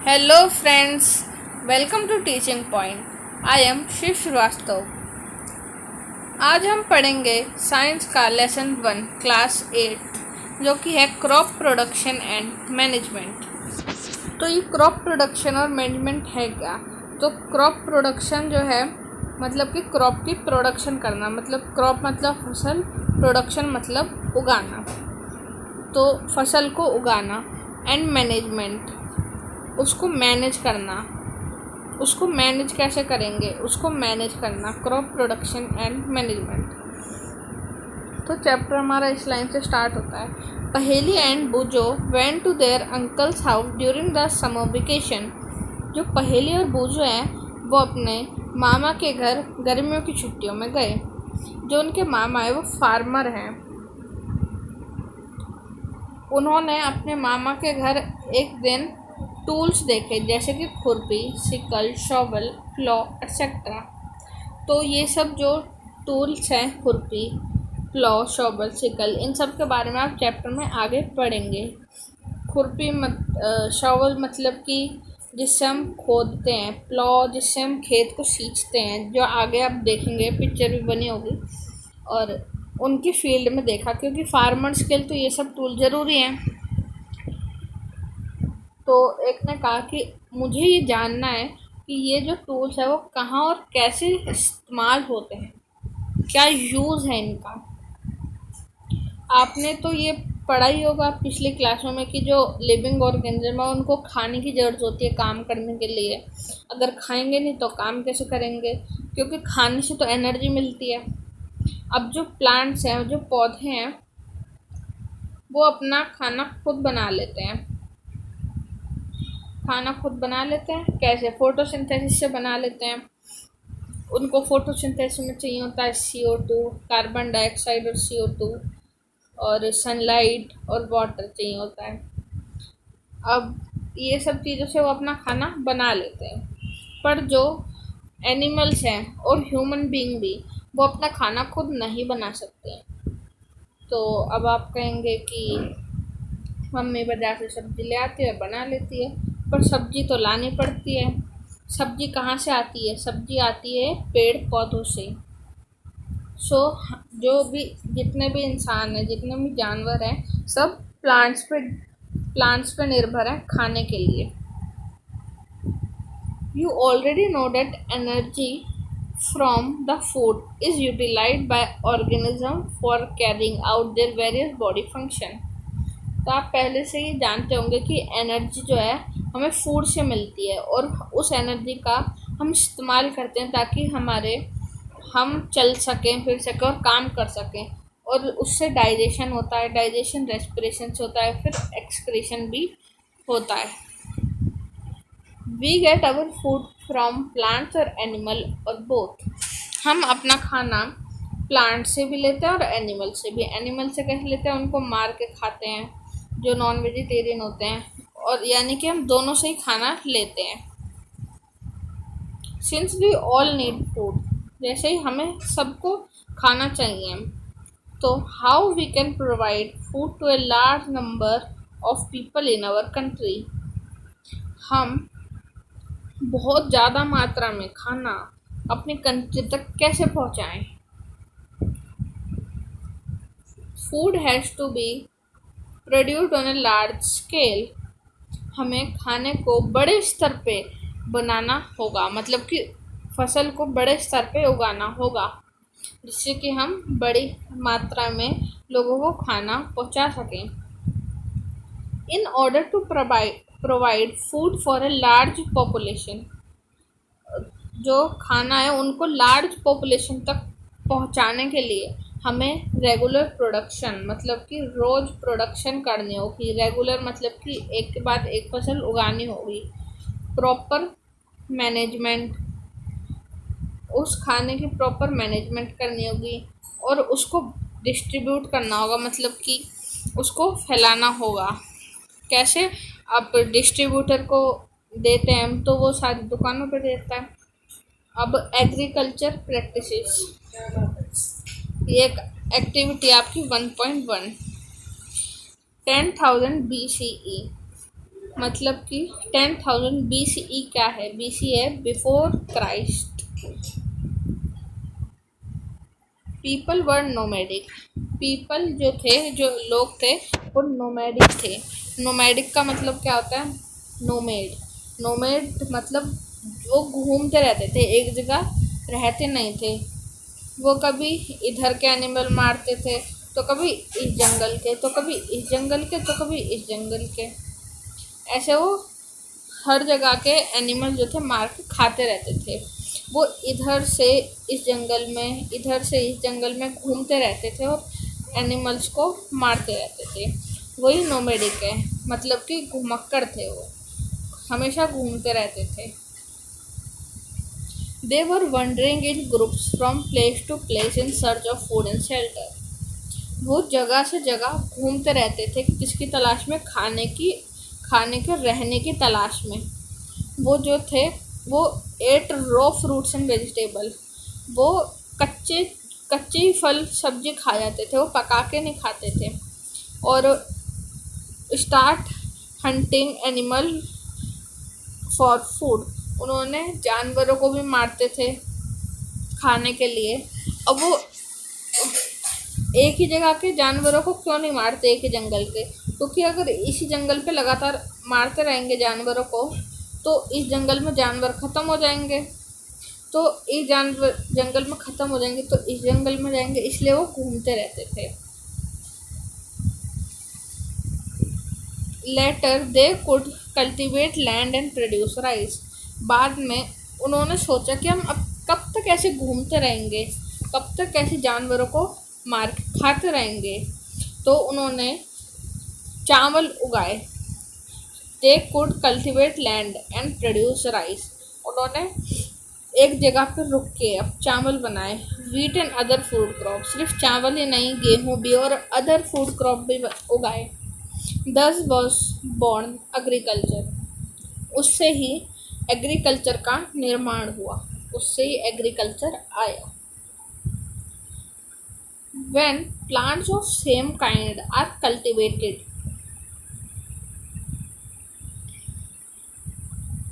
Hello friends, welcome to teaching point. I am Shiv Srivastava. आज हम पढ़ेंगे साइंस का लेसन 1 क्लास 8 जो कि है क्रॉप प्रोडक्शन एंड मैनेजमेंट। तो ये क्रॉप प्रोडक्शन और मैनेजमेंट है क्या? तो क्रॉप प्रोडक्शन जो है मतलब कि क्रॉप की प्रोडक्शन करना, मतलब क्रॉप मतलब फसल, प्रोडक्शन मतलब उगाना, तो फसल को उगाना। एंड मैनेजमेंट उसको मैनेज करना। उसको मैनेज कैसे करेंगे? उसको मैनेज करना, क्रॉप प्रोडक्शन एंड मैनेजमेंट। तो चैप्टर हमारा इस लाइन से स्टार्ट होता है। Paheli and Boojho went to their uncle's house during the summer vacation. जो पहेली और बूजो हैं वो अपने मामा के घर गर्मियों की छुट्टियों में गए। जो उनके मामा है वो फार्मर हैं। उन्होंने अपने मामा के घर एक दिन टूल्स देखे, जैसे कि खुरपी, सिकल, शॉवल, प्लॉ एक्सेट्रा। तो ये सब जो टूल्स हैं, खुरपी, प्लॉ, शॉवल, सिकल, इन सब के बारे में आप चैप्टर में आगे पढ़ेंगे। खुरपी शॉवल मतलब कि जिससे हम खोदते हैं, प्लॉ जिससे हम खेत को सींचते हैं, जो आगे आप देखेंगे, पिक्चर भी बनी होगी और उनकी फील्ड में देखा, क्योंकि फार्मर्स के लिए तो ये सब टूल ज़रूरी हैं। तो एक ने कहा कि मुझे ये जानना है कि ये जो टूल्स है वो कहाँ और कैसे इस्तेमाल होते हैं, क्या यूज़ है इनका। आपने तो ये पढ़ा ही होगा पिछली क्लासों में कि जो लिविंग ऑर्गेनिज्म है उनको खाने की ज़रूरत होती है काम करने के लिए। अगर खाएंगे नहीं तो काम कैसे करेंगे, क्योंकि खाने से तो एनर्जी मिलती है। अब जो प्लांट्स हैं, जो पौधे हैं, वो अपना खाना खुद बना लेते हैं। कैसे? फोटोसिंथेसिस से बना लेते हैं। उनको फोटोसिंथेसिस में चाहिए होता है CO2, कार्बन डाइऑक्साइड और CO2, और सनलाइट और वाटर चाहिए होता है। अब ये सब चीज़ों से वो अपना खाना बना लेते हैं। पर जो एनिमल्स हैं और ह्यूमन बीइंग भी, वो अपना खाना खुद नहीं बना सकते हैं। तो अब आप कहेंगे कि मम्मी बाजार से सब्ज़ी ले आती है, बना लेती है, पर सब्ज़ी तो लानी पड़ती है। सब्ज़ी कहाँ से आती है? सब्ज़ी आती है पेड़ पौधों से। जो भी जितने भी इंसान हैं, जितने भी जानवर हैं, सब प्लांट्स पे निर्भर हैं खाने के लिए। You already know that energy from the food is utilized by organism for carrying out their various body function। तो आप पहले से ही जानते होंगे कि एनर्जी जो है हमें फूड से मिलती है, और उस एनर्जी का हम इस्तेमाल करते हैं ताकि हम चल सकें, फिर सकें और काम कर सकें। और उससे डाइजेशन होता है, डाइजेशन रेस्पिरेशन से होता है, फिर एक्सक्रीशन भी होता है। We get our food from plants और एनिमल और बोथ। हम अपना खाना प्लांट से भी लेते हैं और एनिमल से भी। एनिमल से कैसे लेते हैं? उनको मार के खाते हैं, जो नॉन वेजिटेरियन होते हैं, और यानी कि हम दोनों से ही खाना लेते हैं। Since we all need food, जैसे ही हमें सबको खाना चाहिए, तो how we can provide food to a large number of people in our country. हम बहुत ज़्यादा मात्रा में खाना अपनी कंट्री तक कैसे पहुंचाएं? Food has to be produced on a large scale. हमें खाने को बड़े स्तर पे बनाना होगा, मतलब कि फसल को बड़े स्तर पे उगाना होगा, जिससे कि हम बड़ी मात्रा में लोगों को खाना पहुंचा सकें। In order to provide food for a large population, जो खाना है उनको लार्ज पॉपुलेशन तक पहुंचाने के लिए हमें रेगुलर प्रोडक्शन, मतलब कि रोज़ प्रोडक्शन करनी होगी। रेगुलर मतलब कि एक के बाद एक फसल उगानी होगी। प्रॉपर मैनेजमेंट, उस खाने की प्रॉपर मैनेजमेंट करनी होगी, और उसको डिस्ट्रीब्यूट करना होगा, मतलब कि उसको फैलाना होगा। कैसे? आप डिस्ट्रीब्यूटर को देते हैं तो वो सारी दुकानों पर देता है। अब एग्रीकल्चर प्रैक्टिसेस, ये एक एक्टिविटी आपकी 1.1। 10,000 BCE मतलब कि 10,000 BCE क्या है? BC है before Christ. People were nomadic. People जो थे, जो लोग थे, वो नोमैडिक थे। नोमैडिक का मतलब क्या होता है? नोमेड। नोमेड मतलब वो घूमते रहते थे, एक जगह रहते नहीं थे। वो कभी इधर के एनिमल मारते थे, तो कभी इस जंगल के, तो कभी इस जंगल के, तो कभी इस जंगल के। ऐसे वो हर जगह के एनिमल जो थे मार के खाते रहते थे। वो इधर से इस जंगल में, इधर से इस जंगल में घूमते रहते थे और एनिमल्स को मारते रहते थे। वही नोमैडिक है, मतलब कि घुमक्कड़ थे वो, हमेशा घूमते रहते थे। They were wandering in groups from place to place in search of food and shelter. वो जगह से जगह घूमते रहते थे, किसकी तलाश में? खाने के, रहने की तलाश में। वो जो थे, वो ate raw fruits and vegetable. वो कच्चे कच्चे ही फल सब्जी खा जाते थे, वो पका के नहीं खाते थे। और start hunting animal for food. उन्होंने जानवरों को भी मारते थे खाने के लिए। अब वो एक ही जगह के जानवरों को क्यों नहीं मारते, एक ही जंगल के? क्योंकि अगर इसी जंगल पे लगातार मारते रहेंगे जानवरों को, तो इस जंगल में जानवर ख़त्म हो जाएंगे। तो इस जानवर जंगल में ख़त्म हो जाएंगे तो इस जंगल में जाएंगे, इसलिए वो घूमते रहते थे। Later they could cultivate land and produce rice. बाद में उन्होंने सोचा कि हम अब कब तक ऐसे घूमते रहेंगे, कब तक ऐसे जानवरों को मार के खाते रहेंगे। तो उन्होंने चावल उगाए। दे could cultivate land and produce rice. उन्होंने एक जगह पर रुक के अब चावल बनाए। Wheat and other food crop, सिर्फ चावल ही नहीं, गेहूँ भी और अदर फूड क्रॉप भी उगाए। दस वॉज बॉर्न एग्रीकल्चर। उससे ही एग्रीकल्चर का निर्माण हुआ, उससे ही एग्रीकल्चर आया। When plants of same kind are cultivated,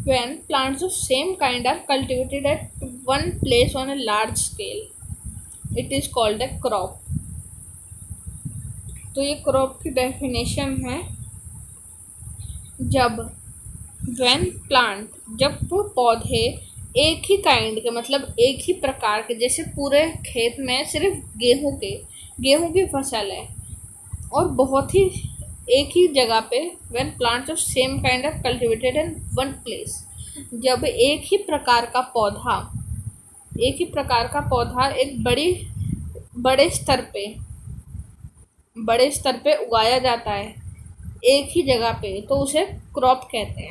when plants of same kind are cultivated at one place on a large scale, it is called a crop. तो ये crop की definition है, जब when plant, जब वो पौधे एक ही काइंड के, मतलब एक ही प्रकार के, जैसे पूरे खेत में सिर्फ गेहूं की फसल है और बहुत ही एक ही जगह पे, when plants of same kind are cultivated in one place, जब एक ही प्रकार का पौधा एक बड़े स्तर पे उगाया जाता है एक ही जगह पे, तो उसे क्रॉप कहते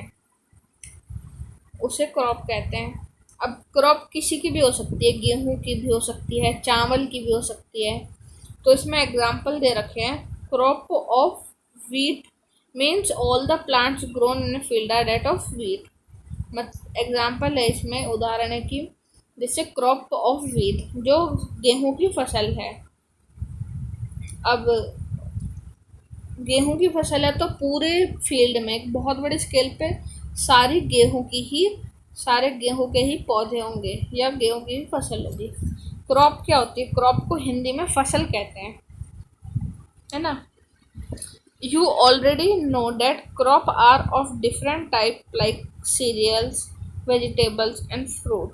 हैं। अब क्रॉप किसी की भी हो सकती है, गेहूं की भी हो सकती है, चावल की भी हो सकती है। तो इसमें एग्जाम्पल दे रखे हैं। Crop of wheat means all the plants grown in field are that of wheat. Example है इसमें, उदाहरण है कि जैसे क्रॉप ऑफ वीट, जो गेहूं की फसल है। अब गेहूं की फसल है तो पूरे फील्ड में एक बहुत बड़े स्केल पे सारे गेहूं के ही पौधे होंगे या गेहूं की ही फसल होगी। क्रॉप क्या होती है? क्रॉप को हिंदी में फसल कहते हैं, है ना। You already know that crop are of different type like cereals, vegetables and fruit.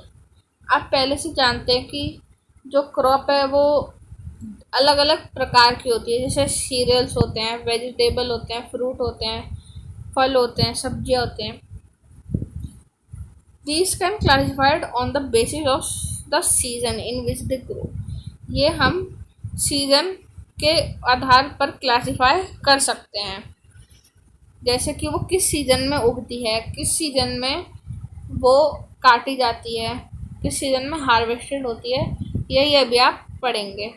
आप पहले से जानते हैं कि जो क्रॉप है वो अलग अलग प्रकार की होती है, जैसे सीरियल्स होते हैं, वेजिटेबल होते हैं, फ्रूट होते हैं, फल होते हैं, सब्जियां होते हैं। These can classified on the basis of the season in which they grow. ये हम सीजन के आधार पर क्लासिफाई कर सकते हैं, जैसे कि वो किस सीज़न में उगती है, किस सीज़न में वो काटी जाती है, किस सीज़न में हार्वेस्टेड होती है, यही अभी आप पढ़ेंगे।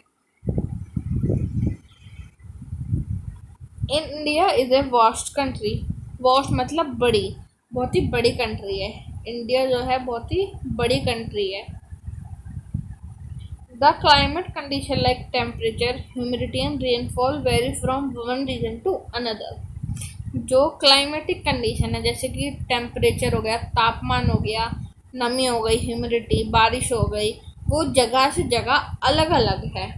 India is a vast country. Vast मतलब बड़ी, बहुत ही बड़ी कंट्री है। इंडिया जो है बहुत ही बड़ी कंट्री है। The climate condition like temperature, humidity and rainfall vary from one region to another. जो क्लाइमेटिक कंडीशन है, जैसे कि टेम्परेचर हो गया, तापमान हो गया, नमी हो गई, ह्यूमिडिटी, बारिश हो गई, वो जगह से जगह अलग अलग है।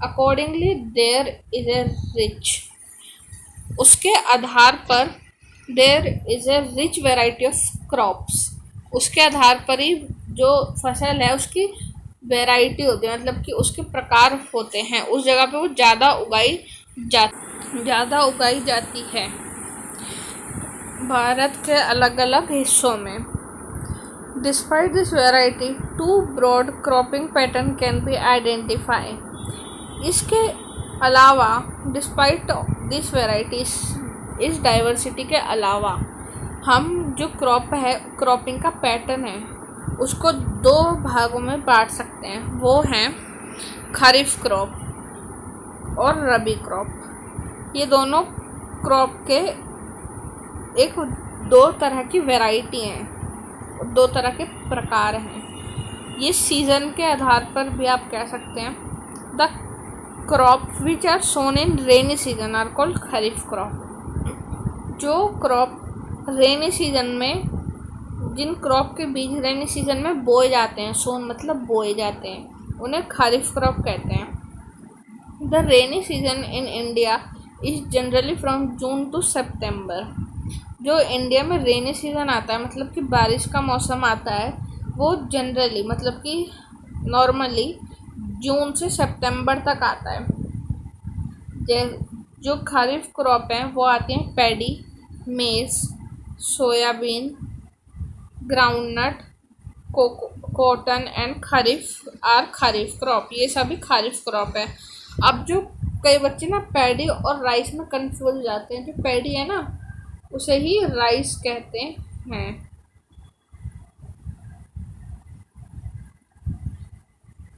Accordingly there is a rich, उसके आधार पर there is a rich variety of crops, उसके आधार पर ही जो फसल है उसकी वेराइटी होती है, मतलब कि उसके प्रकार होते हैं, उस जगह पे वो ज़्यादा उगाई जाती है भारत के अलग अलग हिस्सों में। Despite this variety two broad cropping pattern can be identify. इसके अलावा डिस्पाइट दिस वेराइटीज, इस डाइवर्सिटी के अलावा हम जो क्रॉपिंग का पैटर्न है उसको दो भागों में बांट सकते हैं। वो हैं खरीफ क्रॉप और रबी क्रॉप। ये दोनों क्रॉप के दो तरह की वैरायटी हैं, दो तरह के प्रकार हैं। ये सीज़न के आधार पर भी आप कह सकते हैं। The crop which are sown in rainy season are called kharif crop. जो क्रॉप रेनी सीजन में, जिन क्रॉप के बीज रेनी सीजन में बोए जाते हैं, सोन मतलब बोए जाते हैं, उन्हें खरीफ क्रॉप कहते हैं। The rainy season in India is generally from June to September. जो इंडिया में रेनी सीजन आता है, मतलब कि बारिश का मौसम आता है, वो जनरली मतलब कि नॉर्मली जून से सितंबर तक आता है। जो खरीफ क्रॉप हैं वो आती हैं पैडी, मेज, soybean, groundnut, cotton and kharif crop. ये सभी खरीफ क्रॉप है। अब जो कई बच्चे ना पैडी और राइस में कंफ्यूज हो जाते हैं। जो पैडी है ना उसे ही राइस कहते हैं।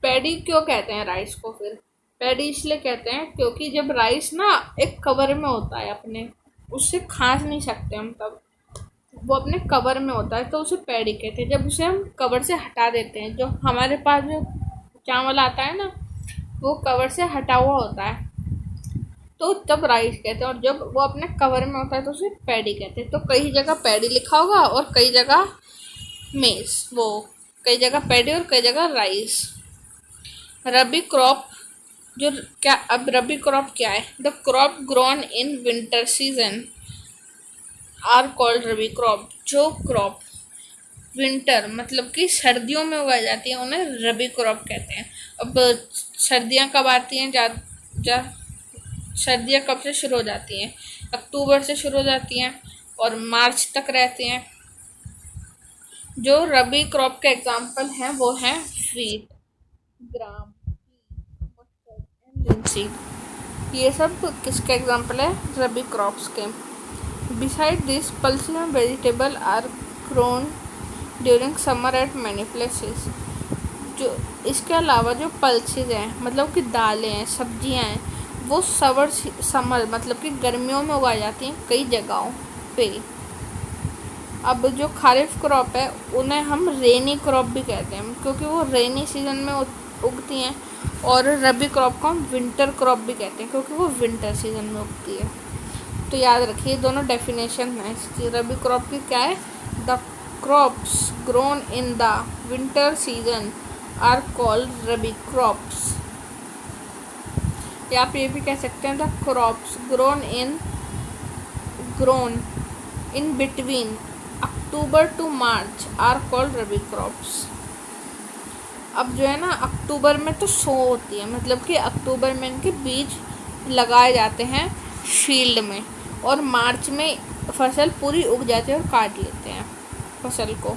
पैडी क्यों कहते हैं राइस को? फिर पैडी इसलिए कहते हैं क्योंकि जब राइस ना एक कवर में होता है अपने, उससे खा नहीं सकते हम, तब वो अपने कवर में होता है तो उसे पैडी कहते हैं। जब उसे हम कवर से हटा देते हैं, जो हमारे पास जो चावल आता है ना वो कवर से हटा हुआ होता है, तो तब राइस कहते हैं। और जब वो अपने कवर में होता है तो उसे पैडी कहते हैं। तो कई जगह पैडी लिखा होगा और कई जगह मेज, वो कई जगह पैडी और कई जगह राइस। रबी क्रॉप अब रबी क्रॉप क्या है? The crop grown in winter season are called rabi crop. जो क्रॉप विंटर मतलब कि सर्दियों में उगाई जाती है उन्हें रबी क्रॉप कहते हैं। अब सर्दियाँ कब आती हैं? सर्दियाँ कब से शुरू हो जाती हैं? अक्टूबर से शुरू हो जाती हैं और मार्च तक रहती हैं। जो रबी क्रॉप के एग्जाम्पल हैं वो हैं wheat, gram, mustard and linseed. ये सब किसके एग्जाम्पल है? रबी क्रॉप्स के। Beside this pulses and vegetable are grown during summer at many places. जो इसके अलावा जो पल्सेस हैं मतलब कि दालें हैं, सब्जियां हैं, वो समर मतलब कि गर्मियों में उगाई जाती हैं कई जगहों पे। अब जो खरीफ क्रॉप है उन्हें हम रेनी क्रॉप भी कहते हैं क्योंकि वो रेनी सीजन में उगती हैं। और रबी क्रॉप को हम विंटर क्रॉप भी कहते हैं क्योंकि वो विंटर सीजन में उगती है। तो याद रखिए दोनों डेफिनेशन है इसकी। रबी क्रॉप की क्या है? The crops grown in the winter season are called rabi crops. या आप ये भी कह सकते हैं the crops grown in between October to March are called rabi crops. अब जो है ना अक्टूबर में तो सो होती है, मतलब कि अक्टूबर में इनके बीज लगाए जाते हैं फील्ड में, और मार्च में फसल पूरी उग जाती है और काट लेते हैं फसल को।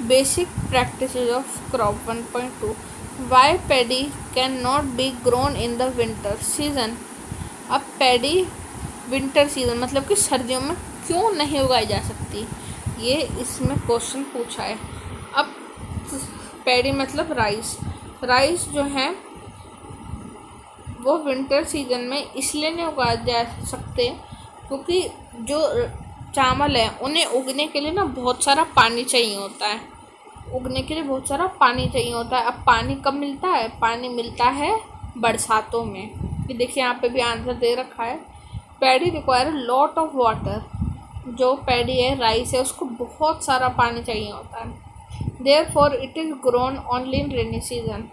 Basic practices of crop 1.2 why paddy can not be grown in the winter season. अब पैडी विंटर सीजन मतलब कि सर्दियों में क्यों नहीं उगाई जा सकती, ये इसमें क्वेश्चन पूछा है। अब पैडी मतलब राइस जो है वो विंटर सीजन में इसलिए नहीं उगाए जा सकते क्योंकि जो चावल है उन्हें उगने के लिए ना बहुत सारा पानी चाहिए होता है। उगने के लिए बहुत सारा पानी चाहिए होता है। अब पानी कब मिलता है? पानी मिलता है बरसातों में। ये देखिए यहाँ पे भी आंसर दे रखा है, paddy require lot of water. जो पैडी है, राइस है, उसको बहुत सारा पानी चाहिए होता है। Therefore it is grown only in rainy season,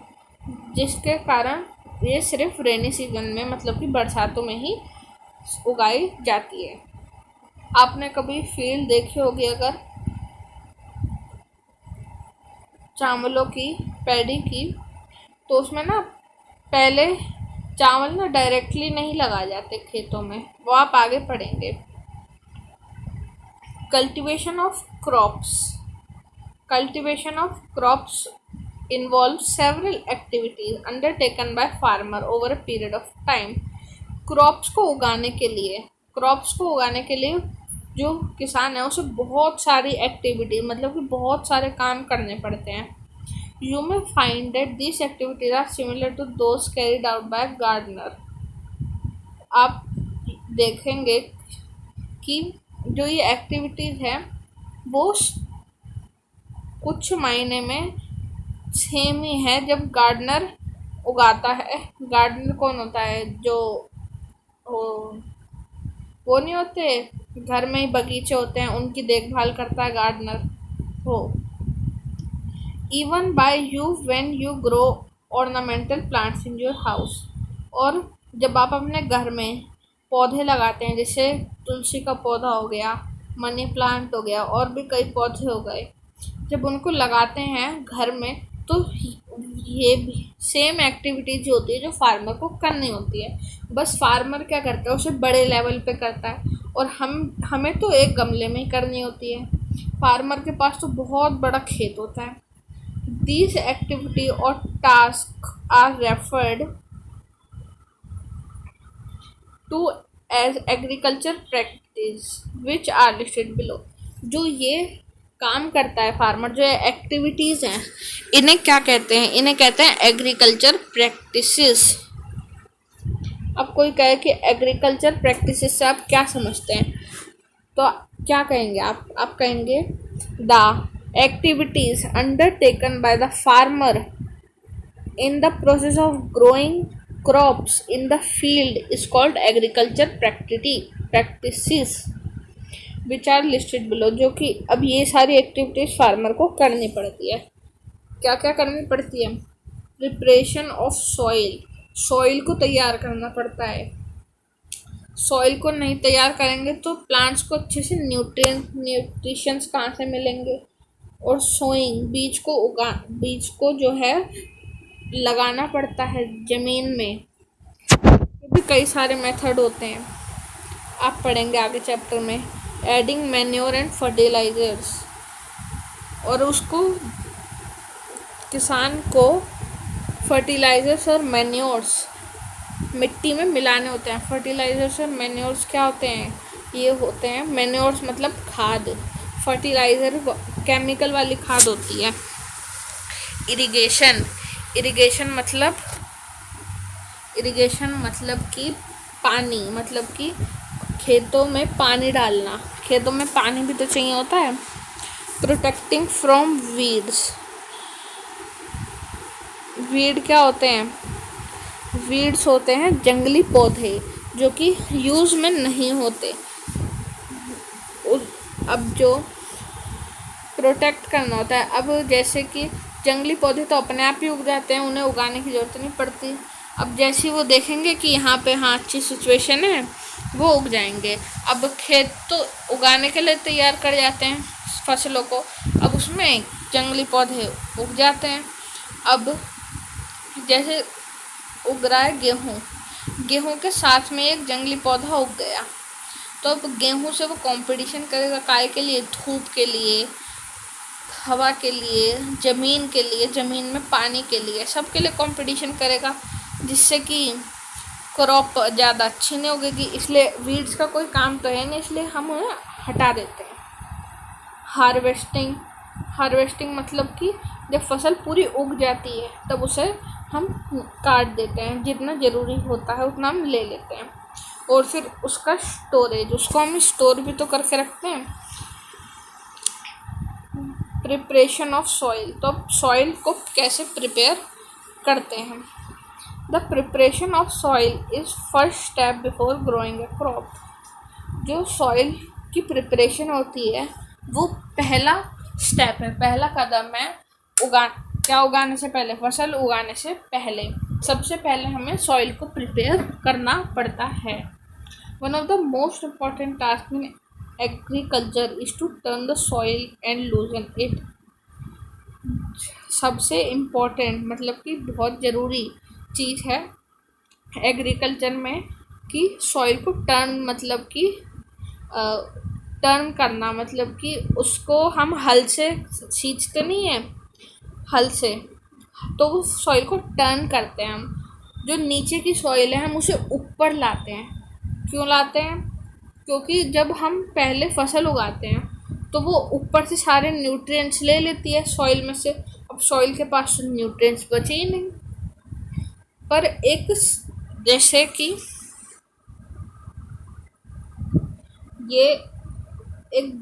जिसके कारण ये सिर्फ रेनी सीजन में, मतलब कि बरसातों में ही उगाई जाती है। आपने कभी फील्ड देखी होगी अगर चावलों की, पैडी की, तो उसमें ना पहले चावल ना डायरेक्टली नहीं लगाए जाते खेतों में, वो आप आगे पढ़ेंगे। Cultivation of crops, cultivation of crops involves several activities undertaken by farmer over a period of time। Crops को उगाने के लिए, जो किसान है उसे बहुत सारी एक्टिविटी, मतलब कि बहुत सारे काम करने पड़ते हैं। You may find that this activities are similar to those carried out by gardener. आप देखेंगे कि जो ये एक्टिविटीज़ है वो कुछ मायने में सेम ही है जब गार्डनर उगाता है। गार्डनर कौन होता है? जो वो नहीं होते, घर में ही बगीचे होते हैं, उनकी देखभाल करता है गार्डनर। हो even bye you when you grow ornamental plants in your house. और जब आप अपने घर में पौधे लगाते हैं, जैसे तुलसी का पौधा हो गया, मनी प्लांट हो गया, और भी कई पौधे हो गए, जब उनको लगाते हैं घर में, तो ये भी सेम एक्टिविटीज होती है जो फार्मर को करनी होती है। बस फार्मर क्या करता है, उसे बड़े लेवल पे करता है, और हमें तो एक गमले में ही करनी होती है। फार्मर के पास तो बहुत बड़ा खेत होता है। दीज एक्टिविटी और task are referred to as agriculture practice which are listed below. जो ये काम करता है फार्मर, जो एक्टिविटीज़ हैं, इन्हें क्या कहते हैं? इन्हें कहते हैं एग्रीकल्चर प्रैक्टिसेस। अब कोई कहे कि एग्रीकल्चर प्रैक्टिसेस से आप क्या समझते हैं, तो क्या कहेंगे आप कहेंगे the activities undertaken by the farmer in the process of growing crops in the field is called agriculture practices which are listed below. जो कि अब ये सारी एक्टिविटीज़ फार्मर को करनी पड़ती है। क्या क्या करनी पड़ती है? प्रिपरेशन ऑफ सॉइल, सॉइल को तैयार करना पड़ता है। सॉइल को नहीं तैयार करेंगे तो प्लांट्स को अच्छे से न्यूट्रिशंस कहाँ से मिलेंगे? और सोइंग, बीज को जो है लगाना पड़ता है ज़मीन में। ये भी कई सारे मेथड होते हैं, आप पढ़ेंगे आगे चैप्टर में। एडिंग मैन्योर एंड फर्टिलाइजर्स, और उसको किसान को फर्टिलाइजर्स और मैन्योर्स मिट्टी में मिलाने होते हैं। फर्टिलाइजर्स और मैन्योर्स क्या होते हैं? ये होते हैं, मैन्योर्स मतलब खाद, फर्टिलाइज़र केमिकल वाली खाद होती है। इरिगेशन मतलब कि पानी, मतलब कि खेतों में पानी डालना। खेतों में पानी भी तो चाहिए होता है। प्रोटेक्टिंग फ्रॉम वीड्स, वीड क्या होते हैं? वीड्स होते हैं जंगली पौधे जो कि यूज़ में नहीं होते। अब जो प्रोटेक्ट करना होता है, अब जैसे कि जंगली पौधे तो अपने आप ही उग जाते हैं, उन्हें उगाने की ज़रूरत नहीं पड़ती। अब जैसे वो देखेंगे कि यहाँ पे हाँ अच्छी सिचुएशन है, वो उग जाएंगे। अब खेत तो उगाने के लिए तैयार कर जाते हैं फसलों को, अब उसमें जंगली पौधे उग जाते हैं। अब जैसे उग रहा है गेहूँ के साथ में एक जंगली पौधा उग गया, तो अब गेहूँ से वो कंपटीशन करेगा काय के लिए? धूप के लिए, हवा के लिए, ज़मीन के लिए, ज़मीन में पानी के लिए, सब के लिए कंपटीशन करेगा, जिससे कि क्रॉप ज़्यादा अच्छी नहीं उगेगी। इसलिए वीड्स का कोई काम तो है नहीं, इसलिए हम उन्हें हटा देते हैं। हार्वेस्टिंग मतलब कि जब फसल पूरी उग जाती है तब उसे हम काट देते हैं, जितना ज़रूरी होता है उतना हम ले लेते हैं, और फिर उसका स्टोरेज, उसको हम स्टोर भी तो करके रखते हैं। प्रिपरेशन ऑफ सॉइल, तो सॉइल को कैसे प्रिपेयर करते हैं? The preparation of soil is first step before growing a crop. जो सॉइल की प्रिपरेशन होती है वो पहला स्टेप है, पहला कदम है उगाने से पहले, फसल उगाने से पहले सबसे पहले हमें सॉइल को प्रिपेयर करना पड़ता है। One of the most important task in agriculture is to turn the soil and loosen it. सबसे इम्पोर्टेंट मतलब कि बहुत ज़रूरी चीज़ है एग्रीकल्चर में कि सॉइल को टर्न मतलब कि टर्न करना, मतलब कि उसको हम हल से सींचते नहीं हैं, हल से, तो उस सॉइल को टर्न करते हैं हम। जो नीचे की सॉइल है हम उसे ऊपर लाते हैं। क्यों लाते हैं? क्योंकि जब हम पहले फसल उगाते हैं तो वो ऊपर से सारे न्यूट्रिएंट्स ले लेती है सॉइल में से। अब सॉइल के पास न्यूट्रिएंट्स बचे ही नहीं। पर एक जैसे कि ये एक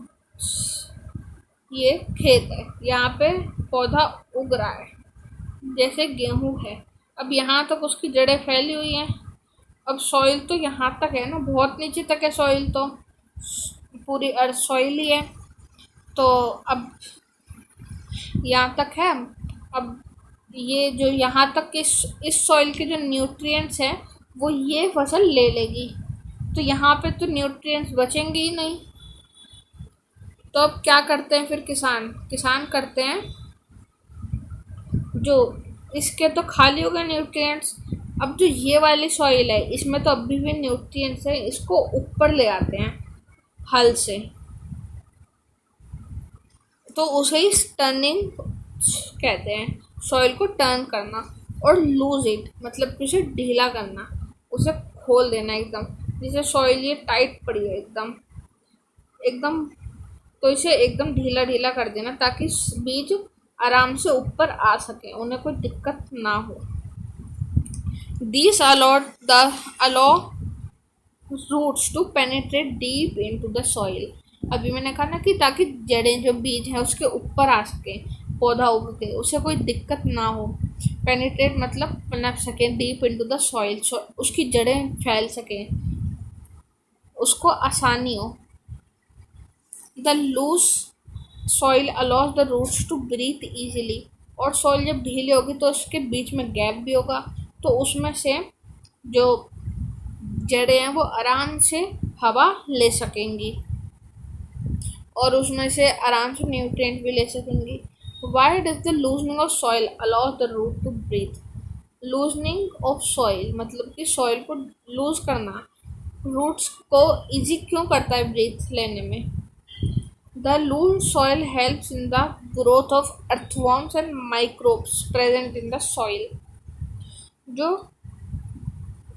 ये खेत है, यहाँ पे पौधा उग रहा है, जैसे गेहूं है। अब यहाँ तक उसकी जड़ें फैली हुई हैं। अब सॉइल तो यहाँ तक है ना, बहुत नीचे तक है सॉइल, तो पूरी अर्थ सॉइल ही है। तो अब यहाँ तक है। अब ये जो यहाँ तक इस सॉइल के जो न्यूट्रिएंट्स हैं वो ये फसल ले लेगी, तो यहाँ पे तो न्यूट्रिएंट्स बचेंगे ही नहीं। तो अब क्या करते हैं फिर किसान करते हैं, जो इसके तो खाली हो गए न्यूट्रिएंट्स, अब जो ये वाली सॉइल है इसमें तो अभी भी न्यूट्रिएंट्स है, इसको ऊपर ले आते हैं हल से। तो उसे ही टर्निंग कहते हैं, सॉइल को टर्न करना। और लूज इट मतलब कि उसे ढीला करना, उसे खोल देना एकदम, जैसे सॉइल ये टाइट पड़ी है एकदम एकदम, तो इसे एकदम ढीला ढीला कर देना ताकि बीज आराम से ऊपर आ सके, उन्हें कोई दिक्कत ना हो। These allow roots to penetrate deep into the soil। अभी मैंने कहा ना कि ताकि जड़ें जो बीज है उसके ऊपर आ सके, पौधा उग के उसे कोई दिक्कत ना हो। पेनिट्रेट मतलब पनप सके, डीप इनटू द सॉइल, उसकी जड़ें फैल सके, उसको आसानी हो। The loose soil allows the roots to breathe easily. और सॉइल जब ढीली होगी तो उसके बीच में गैप भी होगा, तो उसमें से जो जड़ें हैं वो आराम से हवा ले सकेंगी और उसमें से आराम से न्यूट्रिएंट भी ले सकेंगी। Why does the loosening of soil allows the root to breathe. Loosening of soil मतलब कि सॉइल को लूज करना रूट्स को इजी क्यों करता है ब्रीथ लेने में। The loose soil helps in the growth of earthworms and microbes present in the soil. जो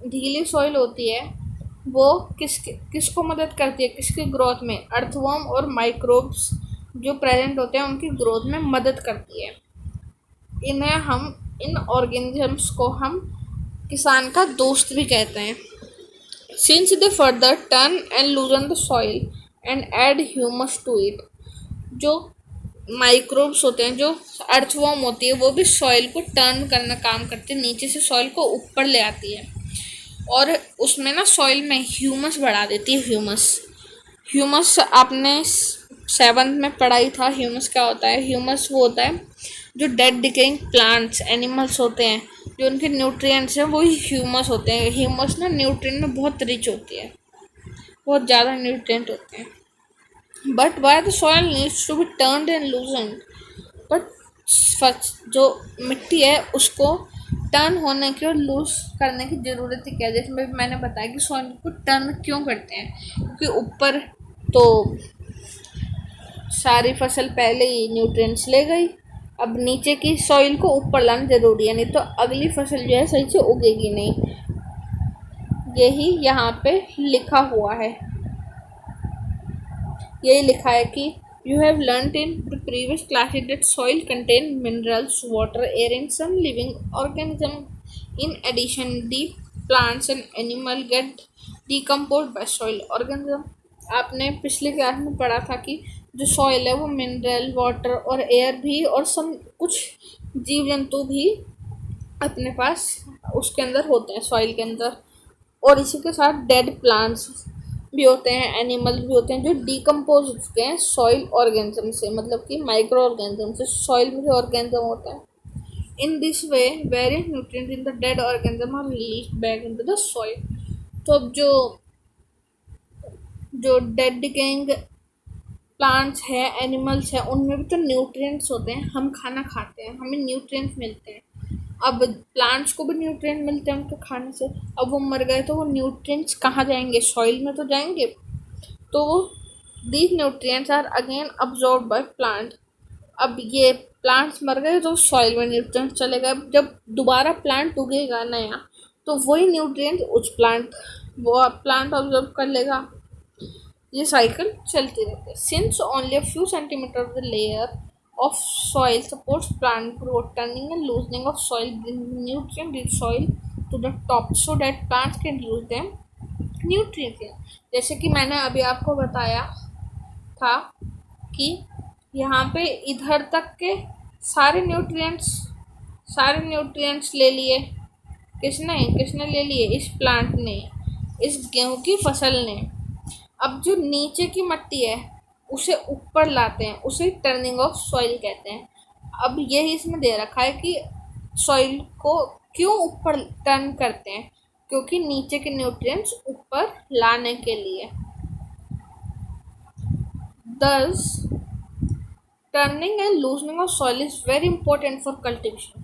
ढीली सॉइल होती है वो किसको मदद करती है, किसकी ग्रोथ में? अर्थवॉर्म और माइक्रोब्स जो प्रेजेंट होते हैं उनकी ग्रोथ में मदद करती है। इन ऑर्गेनिजम्स को हम किसान का दोस्त भी कहते हैं। Since they further turn and loosen the soil and add humus to it. जो माइक्रोब्स होते हैं, जो अर्थवॉर्म होती है, वो भी सॉइल को टर्न करना काम करते हैं, नीचे से सॉइल को ऊपर ले आती है और उसमें ना सॉइल में ह्यूमस बढ़ा देती है। ह्यूमस आपने 7th में पढ़ाई था। ह्यूमस क्या होता है? ह्यूमस वो होता है जो डेड डिकेइंग प्लांट्स एनिमल्स होते हैं, जो उनके न्यूट्रिएंट्स हैं वही ह्यूमस होते हैं। ह्यूमस ना न्यूट्रिएंट में बहुत रिच होती है, बहुत ज़्यादा न्यूट्रिएंट होते हैं। But why the soil needs to be turned and loosened. But जो मिट्टी है उसको टर्न होने की और लूज करने की ज़रूरत ही क्या है? जैसे मैंने बताया कि सॉइल को टर्न क्यों करते हैं, क्योंकि ऊपर तो सारी फसल पहले ही न्यूट्रिएंट्स ले गई, अब नीचे की सॉइल को ऊपर लाना ज़रूरी है, नहीं तो अगली फसल जो है सही से उगेगी नहीं। यही यहाँ पे लिखा हुआ है, यही लिखा है कि you have learnt in the previous classes that soil contain minerals, water, air and some living organism. In addition, the plants and animal get decomposed by soil organism। आपने पिछले क्लास में पढ़ा था कि जो सॉइल है वो मिनरल, वाटर और एयर भी और सम कुछ जीव जंतु भी अपने पास उसके अंदर होते हैं, सॉइल के अंदर। और इसी के साथ डेड प्लांट्स भी होते हैं, एनिमल्स भी होते हैं जो डिकम्पोज हो चुके हैं सॉइल ऑर्गेनिज्म से, मतलब कि माइक्रो ऑर्गेनिज्म से। सॉइल में जो ऑर्गेनिज्म होते हैं, in this way various nutrients in the dead organism are released back into the soil. तो अब जो जो डेड डिकेइंग प्लांट्स है, एनिमल्स है, उनमें भी तो न्यूट्रिएंट्स होते हैं। हम खाना खाते हैं, हमें न्यूट्रिएंट्स मिलते हैं। अब प्लांट्स को भी न्यूट्रिएंट मिलते हैं उनके खाने से। अब वो मर गए तो वो न्यूट्रिएंट्स कहाँ जाएंगे? सॉइल में तो जाएंगे। तो these nutrients are again absorb by plant. अब ये प्लांट्स मर गए तो सॉइल में न्यूट्रिएंट्स चलेगा। जब दोबारा प्लांट उगेगा नया, तो वही न्यूट्रिएंट्स उस प्लांट वो प्लांट ऑब्जॉर्व कर लेगा। ये साइकिल चलती रहती है। Since only a few centimetre of the layer of soil supports plant growth, turning and loosening of soil bring nutrient rich soil to the top so that plants can use them nutrients। जैसे कि मैंने अभी आपको बताया था कि यहाँ पे इधर तक के सारे न्यूट्रिएंट्स ले लिए। किसने किसने ले लिए? इस प्लांट ने, इस गेहूं की फसल ने। अब जो नीचे की मिट्टी है उसे ऊपर लाते हैं, उसे टर्निंग ऑफ सॉइल कहते हैं। अब यही इसमें दे रखा है कि सॉइल को क्यों ऊपर टर्न करते हैं, क्योंकि नीचे के न्यूट्रिएंट्स ऊपर लाने के लिए। Thus, turning and loosening of soil is very important for cultivation.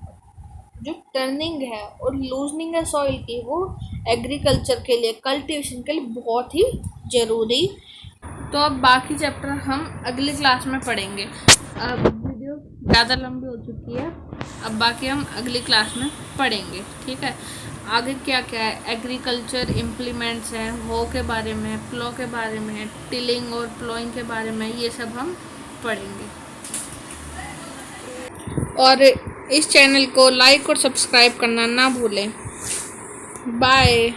जो टर्निंग है और लूजनिंग है सॉइल की, वो एग्रीकल्चर के लिए, कल्टीवेशन के लिए बहुत ही ज़रूरी। तो अब बाकी चैप्टर हम अगली क्लास में पढ़ेंगे। अब वीडियो ज़्यादा लंबी हो चुकी है, अब बाकी हम अगली क्लास में पढ़ेंगे, ठीक है। आगे क्या क्या है, एग्रीकल्चर इम्प्लीमेंट्स हैं वो के बारे में, प्लो के बारे में, टिलिंग और प्लोइंग के बारे में, ये सब हम पढ़ेंगे। और इस चैनल को लाइक और सब्सक्राइब करना ना भूलें। बाय।